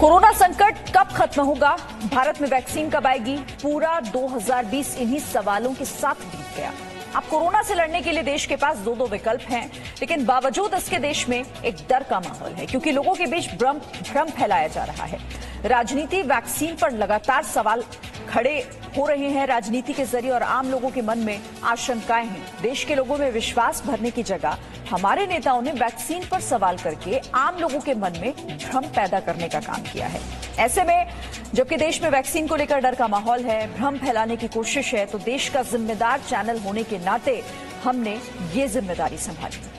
Corona संकट कब खत्म होगा, भारत में वैक्सीन कब आएगी, पूरा 2020 इन्हीं सवालों के साथ बीत गया। अब कोरोना से लड़ने के लिए देश के पास दो विकल्प हैं, लेकिन बावजूद इसके देश में एक डर का माहौल है, क्योंकि लोगों के बीच भ्रम फैलाया जा रहा है। राजनीति वैक्सीन पर लगातार सवाल खड़े हो रहे हैं राजनीति के जरिए, और आम लोगों के मन में आशंकाएं हैं। देश के लोगों में विश्वास भरने की जगह हमारे नेताओं ने वैक्सीन पर सवाल करके आम लोगों के मन में भ्रम पैदा करने का काम किया है। ऐसे में जबकि देश में वैक्सीन को लेकर डर का माहौल है, भ्रम फैलाने की कोशिश है, तो देश का जिम्मेदार चैनल होने के नाते हमने ये जिम्मेदारी संभाली।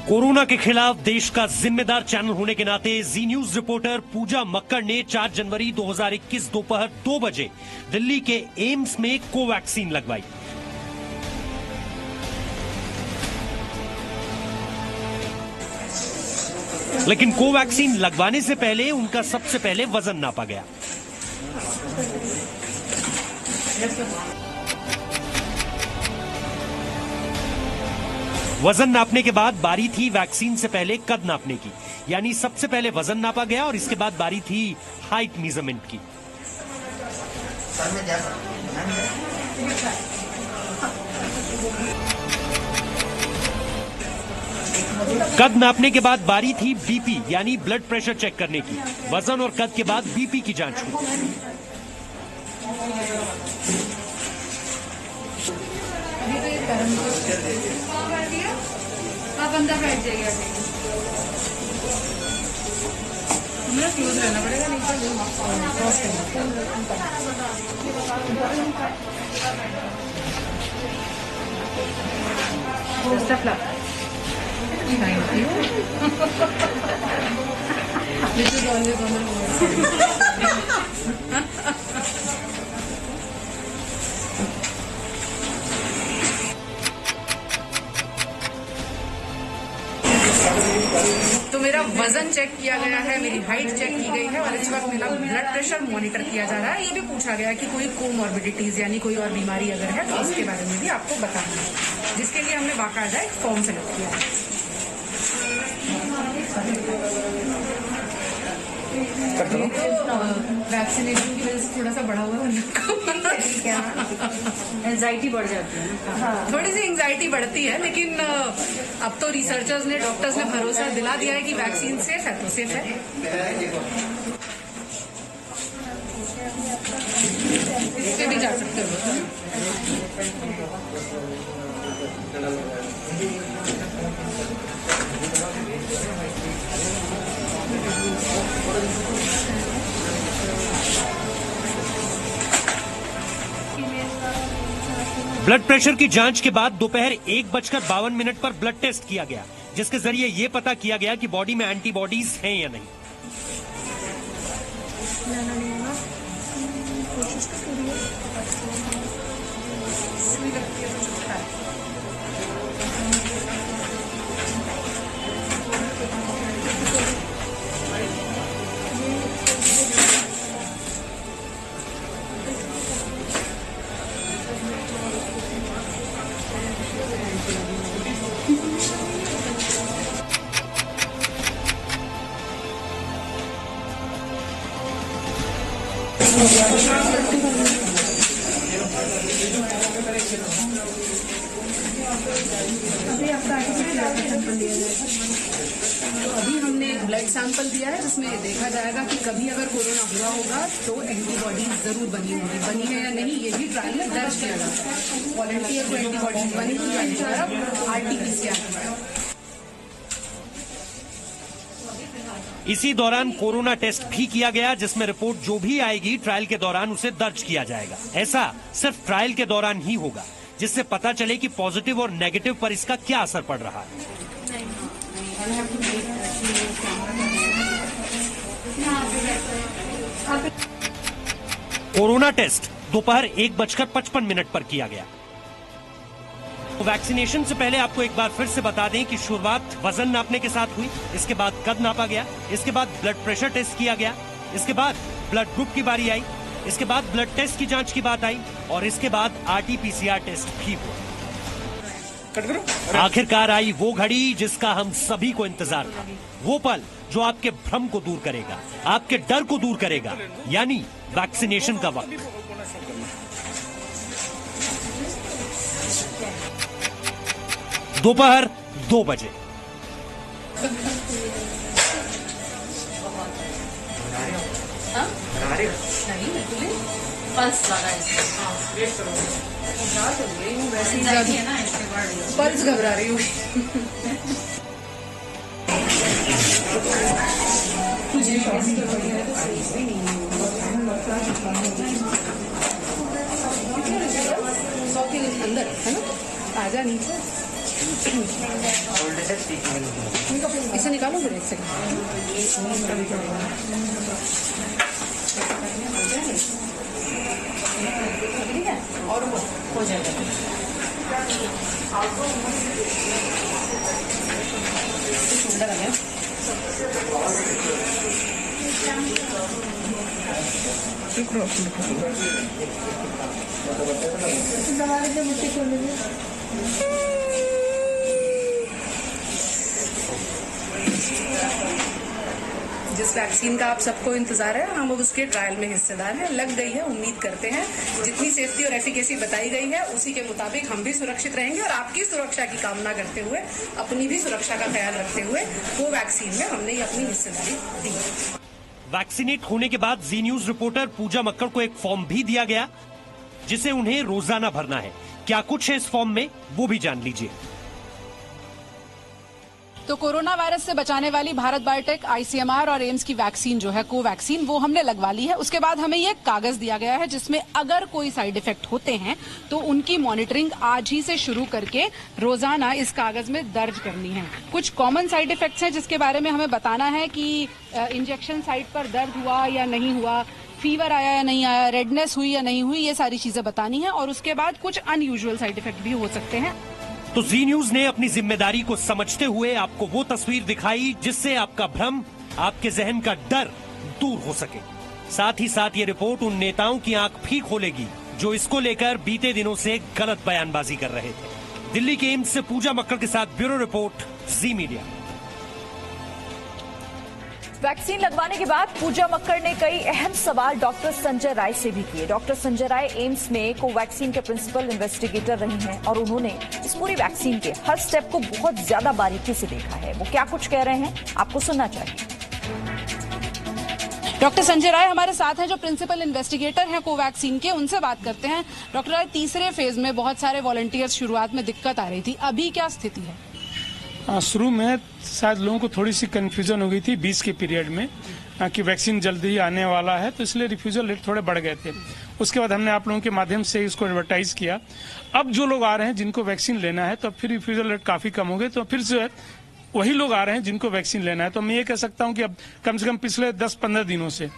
कोरोना के खिलाफ देश का जिम्मेदार चैनल होने के नाते जी न्यूज रिपोर्टर पूजा मक्कड़ ने 4 जनवरी 2021 दोपहर 2 बजे दिल्ली के एम्स में कोवैक्सीन लगवाई। लेकिन कोवैक्सीन लगवाने से पहले उनका सबसे पहले वजन नापा गया। वजन नापने के बाद बारी थी वैक्सीन से पहले कद नापने की, यानी सबसे पहले वजन नापा गया और इसके बाद बारी थी हाइट मेजरमेंट की। कद नापने के बाद बारी थी बीपी यानी ब्लड प्रेशर चेक करने की। वजन और कद के बाद बीपी की जांच हुई। आप अंदर बैठ जाइए, हमें क्लोज रहना पड़ेगा, नहीं तो मेरा वजन चेक किया गया है, मेरी हाइट चेक की गई है और इस वक्त मेरा ब्लड प्रेशर मॉनिटर किया जा रहा है। ये भी पूछा गया कि कोई कोमॉर्बिडिटीज यानी कोई और बीमारी अगर है तो उसके बारे में भी आपको बताना है, जिसके लिए हमने बाकायदा एक फॉर्म फिलअप किया है। वैक्सीनेशन की वजह से थोड़ा सा बढ़ा हुआ एंजाइटी बढ़ जाती है ना, थोड़ी सी एंजाइटी बढ़ती है, लेकिन अब तो रिसर्चर्स ने, डॉक्टर्स ने भरोसा दिला दिया है कि वैक्सीन सेफ है तो सेफ है। इससे भी जा सकते हो। ब्लड प्रेशर की जांच के बाद दोपहर 1:52 पर ब्लड टेस्ट किया गया, जिसके जरिए ये पता किया गया कि बॉडी में एंटीबॉडीज हैं या नहीं। अभी हमने एक ब्लड सैंपल दिया है, जिसमें देखा जाएगा कि कभी अगर कोरोना हुआ होगा तो एंटीबॉडीज जरूर बनी होगी, बनी है या नहीं ये भी ट्रायल में दर्ज किया जाएगा। वॉलंटियर को एंटीबॉडीज बनी हुई RT-PCR। इसी दौरान कोरोना टेस्ट भी किया गया, जिसमें रिपोर्ट जो भी आएगी ट्रायल के दौरान उसे दर्ज किया जाएगा। ऐसा सिर्फ ट्रायल के दौरान ही होगा, जिससे पता चले कि पॉजिटिव और नेगेटिव पर इसका क्या असर पड़ रहा है। कोरोना टेस्ट दोपहर 1:55 पर किया गया। वैक्सीनेशन से पहले आपको एक बार फिर से बता दें कि शुरुआत वजन नापने के साथ हुई, इसके बाद कद नापा गया, इसके बाद ब्लड प्रेशर टेस्ट किया गया, इसके बाद ब्लड ग्रुप की बारी आई, इसके बाद ब्लड टेस्ट की जांच की बात आई और इसके बाद RT-PCR टेस्ट भी हुआ। आखिरकार आई वो घड़ी जिसका हम सभी को इंतजार था, वो पल जो आपके भ्रम को दूर करेगा, आपके डर को दूर करेगा, यानी वैक्सीनेशन का वक्त। दोपहर 2 बजे। पल्स घबरा रही हूँ। अंदर है ना, आजा नीचे। इसे निकालो फिर एक सेकंड। और वो हो जाएगा। शोल्डर आ गया। जिस वैक्सीन का आप सबको इंतजार है, हम उसके ट्रायल में हिस्सेदार हैं। लग गई है, उम्मीद करते हैं जितनी सेफ्टी और एफिकेसी बताई गई है उसी के मुताबिक हम भी सुरक्षित रहेंगे, और आपकी सुरक्षा की कामना करते हुए, अपनी भी सुरक्षा का ख्याल रखते हुए कोवैक्सीन में हमने ये अपनी हिस्सेदारी दी। वैक्सीनेट होने के बाद जी न्यूज रिपोर्टर पूजा मक्कड़ को एक फॉर्म भी दिया गया जिसे उन्हें रोजाना भरना है। क्या कुछ है इस फॉर्म में, वो भी जान लीजिए। तो कोरोना वायरस से बचाने वाली भारत बायोटेक, आईसीएमआर और एम्स की वैक्सीन जो है कोवैक्सीन, वो हमने लगवा ली है। उसके बाद हमें ये कागज दिया गया है जिसमें अगर कोई साइड इफेक्ट होते हैं तो उनकी मॉनिटरिंग आज ही से शुरू करके रोजाना इस कागज में दर्ज करनी है। कुछ कॉमन साइड इफेक्ट्स हैं जिसके बारे में हमें बताना है कि इंजेक्शन साइट पर दर्द हुआ या नहीं हुआ, फीवर आया या नहीं आया, रेडनेस हुई या नहीं हुई, ये सारी चीजें बतानी है। और उसके बाद कुछ अनयूजुअल साइड इफेक्ट भी हो सकते हैं। तो जी न्यूज ने अपनी जिम्मेदारी को समझते हुए आपको वो तस्वीर दिखाई जिससे आपका भ्रम, आपके जहन का डर दूर हो सके। साथ ही साथ ये रिपोर्ट उन नेताओं की आंख भी खोलेगी जो इसको लेकर बीते दिनों से गलत बयानबाजी कर रहे थे। दिल्ली के एम्स से पूजा मक्कड़ के साथ ब्यूरो रिपोर्ट, जी मीडिया। वैक्सीन लगवाने के बाद पूजा मक्कड़ ने कई अहम सवाल डॉक्टर संजय राय से भी किए। डॉक्टर संजय राय एम्स में कोवैक्सीन के प्रिंसिपल इन्वेस्टिगेटर रही हैं और उन्होंने इस पूरी वैक्सीन के हर स्टेप को बहुत ज्यादा बारीकी से देखा है। वो क्या कुछ कह रहे हैं, आपको सुनना चाहिए। डॉक्टर संजय राय हमारे साथ हैं जो प्रिंसिपल इन्वेस्टिगेटर हैं कोवैक्सीन के, उनसे बात करते हैं। डॉक्टर राय, तीसरे फेज में बहुत सारे वॉलंटियर्स शुरुआत में दिक्कत आ रही थी, अभी क्या स्थिति है? शुरू में शायद लोगों को थोड़ी सी कंफ्यूजन हो गई थी 20 के पीरियड में कि वैक्सीन जल्दी ही आने वाला है, तो इसलिए रिफ्यूजल रेट थोड़े बढ़ गए थे। उसके बाद हमने आप लोगों के माध्यम से इसको एडवर्टाइज किया। अब जो लोग आ रहे हैं जिनको वैक्सीन लेना है, तो फिर रिफ्यूजल रेट काफी कम हो गए, तो फिर से वही लोग आ रहे हैं जिनको वैक्सीन लेना है। तो मैं ये कह सकता हूं कि अब कम से कम पिछले 10-15 दिनों से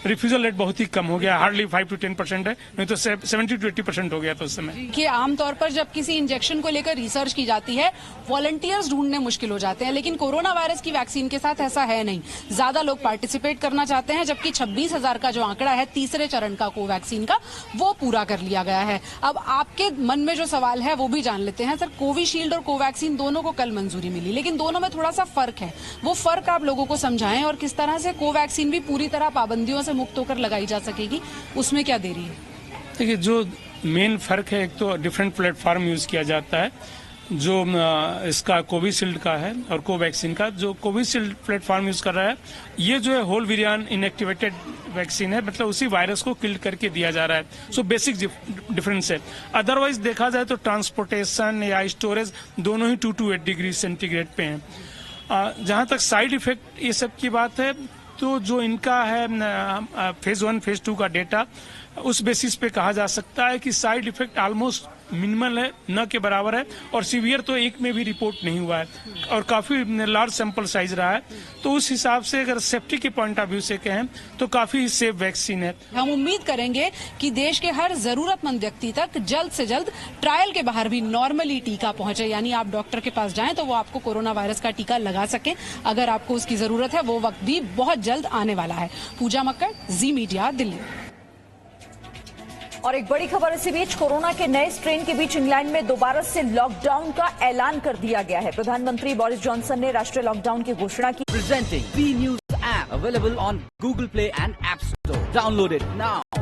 रिफ्यूजल रेट बहुत ही कम हो गया। हार्डली 5 to 10% है, नहीं तो 70 to 80% हो गया था उस समय। कि आमतौर पर जब किसी इंजेक्शन को लेकर रिसर्च की जाती है, वॉलंटियर्स ढूंढने मुश्किल हो जाते हैं, लेकिन कोरोना वायरस की वैक्सीन के साथ ऐसा है नहीं। ज्यादा लोग पार्टिसिपेट करना चाहते हैं, जबकि 26,000 का जो आंकड़ा है तीसरे चरण का कोवैक्सीन का, वो पूरा कर लिया गया है। अब आपके मन में जो सवाल है वो भी जान लेते हैं। सर, कोविशील्ड और कोवैक्सीन दोनों को कल मंजूरी मिली, लेकिन दोनों में थोड़ा सा फर्क है। वो फर्क आप लोगों को समझाएं, और किस तरह से कोवैक्सीन भी पूरी तरह पाबंदियों से मुक्त होकर लगाई जा सकेगी, उसमें क्या देरी है? देखिए, जो मेन फर्क है, एक तो डिफरेंट प्लेटफॉर्म यूज किया जाता है, जो इसका कोविशील्ड का है और कोवैक्सीन का। जो कोविशील्ड प्लेटफॉर्म यूज कर रहा है, ये जो है होल विरियन इनएक्टिवेटेड वैक्सीन है, मतलब उसी वायरस को किल करके दिया जा रहा है। सो बेसिक डिफरेंस है। अदरवाइज देखा जाए तो ट्रांसपोर्टेशन या स्टोरेज दोनों ही 2 to 8 डिग्री सेंटीग्रेड पे हैं। जहां तक साइड इफेक्ट ये सब की बात है, तो जो इनका है फेज 1 फेज 2 का डेटा, उस बेसिस पे कहा जा सकता है कि साइड इफेक्ट ऑलमोस्ट मिनिमल है, न के बराबर है, और सीवियर तो एक में भी रिपोर्ट नहीं हुआ है, और काफी लार्ज सैंपल साइज रहा है। तो उस हिसाब से अगर सेफ्टी के पॉइंट ऑफ व्यू से कहें तो काफी सेफ वैक्सीन है। हम उम्मीद करेंगे कि देश के हर जरूरतमंद व्यक्ति तक जल्द से जल्द ट्रायल के बाहर भी नॉर्मली टीका पहुंचे, यानी आप डॉक्टर के पास जाएं तो वो आपको कोरोना वायरस का टीका लगा सके। अगर आपको उसकी जरूरत है, वो वक्त भी बहुत जल्द आने वाला है। पूजा मक्कड़, जी मीडिया, दिल्ली। और एक बड़ी खबर इसी बीच, कोरोना के नए स्ट्रेन के बीच इंग्लैंड में दोबारा से लॉकडाउन का ऐलान कर दिया गया है। प्रधानमंत्री बोरिस जॉनसन ने राष्ट्रीय लॉकडाउन की घोषणा की। Presenting B News app available on Google Play and App Store. Download it now.